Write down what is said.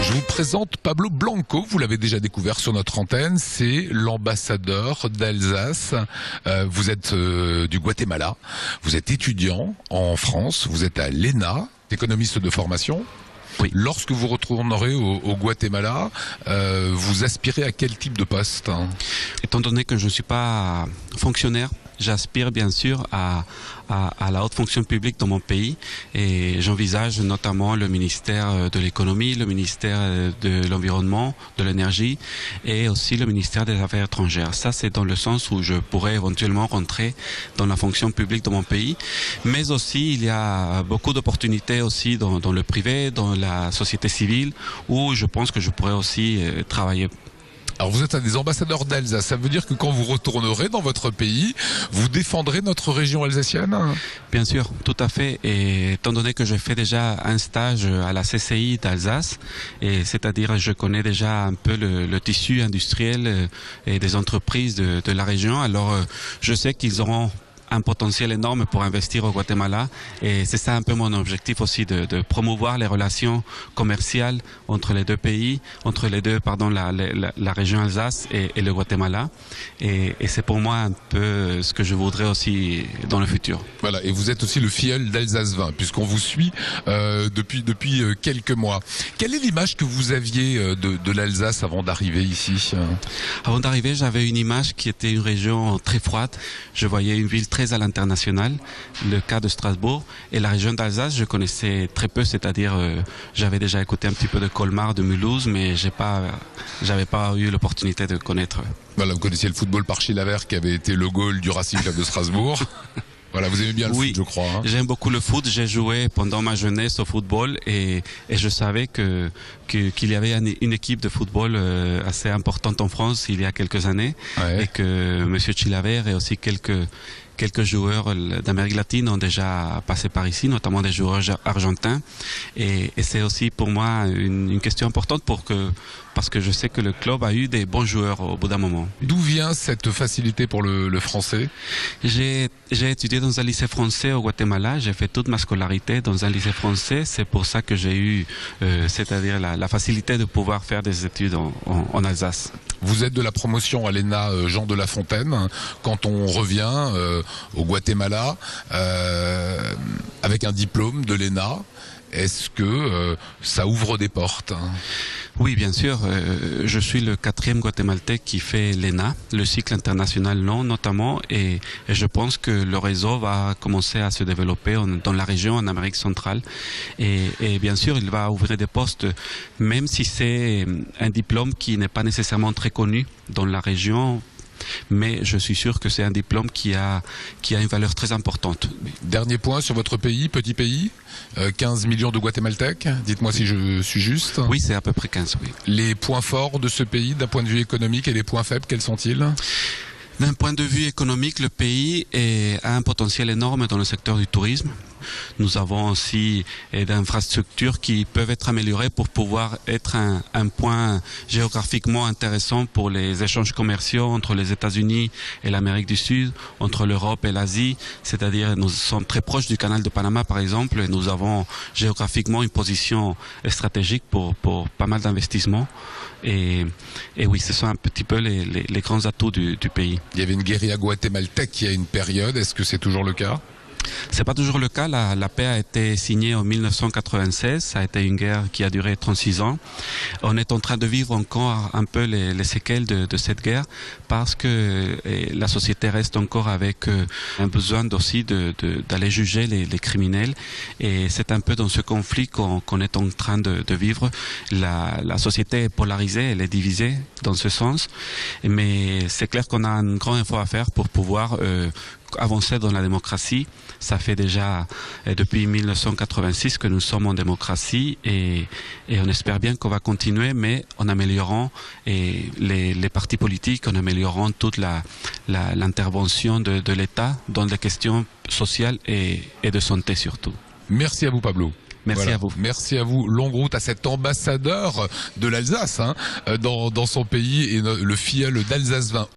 Je vous présente Pablo Blanco, vous l'avez déjà découvert sur notre antenne, c'est l'ambassadeur d'Alsace. Vous êtes du Guatemala, vous êtes étudiant en France, vous êtes à l'ENA, économiste de formation. Oui. Lorsque vous retournerez au Guatemala, vous aspirez à quel type de poste? Étant donné que je ne suis pas fonctionnaire, j'aspire bien sûr à la haute fonction publique dans mon pays et j'envisage notamment le ministère de l'économie, le ministère de l'environnement, de l'énergie et aussi le ministère des affaires étrangères. Ça, c'est dans le sens où je pourrais éventuellement rentrer dans la fonction publique de mon pays. Mais aussi, il y a beaucoup d'opportunités aussi dans le privé, dans la société civile, où je pense que je pourrais aussi travailler. Alors vous êtes un des ambassadeurs d'Alsace, ça veut dire que quand vous retournerez dans votre pays, vous défendrez notre région alsacienne? Bien sûr, tout à fait. Et étant donné que j'ai fait déjà un stage à la CCI d'Alsace, et c'est-à-dire je connais déjà un peu le tissu industriel et des entreprises de la région, alors je sais qu'ils auront un potentiel énorme pour investir au Guatemala et c'est ça un peu mon objectif aussi de promouvoir les relations commerciales entre les deux pays, entre les deux, la région Alsace et le Guatemala et c'est pour moi un peu ce que je voudrais aussi dans le futur. Voilà, et vous êtes aussi le filleul d'Alsace 20 puisqu'on vous suit depuis quelques mois. Quelle est l'image que vous aviez de l'Alsace avant d'arriver ici? Avant d'arriver, j'avais une image qui était une région très froide. Je voyais une ville très à l'international, le cas de Strasbourg, et la région d'Alsace je connaissais très peu, c'est-à-dire j'avais déjà écouté un petit peu de Colmar, de Mulhouse, mais j'avais pas eu l'opportunité de connaître. Voilà, vous connaissiez le football par Chilavert qui avait été le goal du Racing Club de Strasbourg. Voilà, vous aimez bien le foot, je crois. Hein. J'aime beaucoup le foot. J'ai joué pendant ma jeunesse au football et je savais qu'il y avait une équipe de football assez importante en France il y a quelques années, ouais. Et que Monsieur Chilavert et aussi quelques joueurs d'Amérique latine ont déjà passé par ici, notamment des joueurs argentins. Et c'est aussi pour moi une question importante parce que je sais que le club a eu des bons joueurs au bout d'un moment. D'où vient cette facilité pour le français? J'ai étudié dans un lycée français au Guatemala. J'ai fait toute ma scolarité dans un lycée français. C'est pour ça que j'ai eu, c'est-à-dire la facilité de pouvoir faire des études en Alsace. Vous êtes de la promotion à l'ENA Jean de La Fontaine. Quand on revient au Guatemala avec un diplôme de l'ENA, est-ce que ça ouvre des portes? Oui, bien sûr. Je suis le 4e guatémaltèque qui fait l'ENA, le cycle international long notamment, et je pense que le réseau va commencer à se développer dans la région, en Amérique centrale. Et bien sûr, il va ouvrir des postes, même si c'est un diplôme qui n'est pas nécessairement très connu dans la région. Mais je suis sûr que c'est un diplôme qui a une valeur très importante. Dernier point sur votre pays, petit pays, 15 millions de Guatémaltèques, dites-moi si je suis juste. Oui, c'est à peu près 15, oui. Les points forts de ce pays d'un point de vue économique et les points faibles, quels sont-ils? D'un point de vue économique, le pays a un potentiel énorme dans le secteur du tourisme. Nous avons aussi d'infrastructures qui peuvent être améliorées pour pouvoir être un point géographiquement intéressant pour les échanges commerciaux entre les États-Unis et l'Amérique du Sud, entre l'Europe et l'Asie. C'est-à-dire, nous sommes très proches du canal de Panama, par exemple, et nous avons géographiquement une position stratégique pour pas mal d'investissements. Et oui, ce sont un petit peu les grands atouts du pays. Il y avait une guérilla guatémaltèque il y a une période, est-ce que c'est toujours le cas? C'est pas toujours le cas. La paix a été signée en 1996. Ça a été une guerre qui a duré 36 ans. On est en train de vivre encore un peu les séquelles de cette guerre parce que la société reste encore avec un besoin aussi d'aller juger les criminels. Et c'est un peu dans ce conflit qu'on est en train de vivre. La société est polarisée, elle est divisée dans ce sens. Mais c'est clair qu'on a un grand effort à faire pour pouvoir avancer dans la démocratie. Ça fait déjà depuis 1986 que nous sommes en démocratie et on espère bien qu'on va continuer, mais en améliorant les partis politiques, en améliorant toute l'intervention de l'État dans les questions sociales et de santé surtout. Merci à vous, Pablo. Merci à vous. Merci à vous. Longue route à cet ambassadeur de l'Alsace dans son pays et le filleul d'Alsace 20.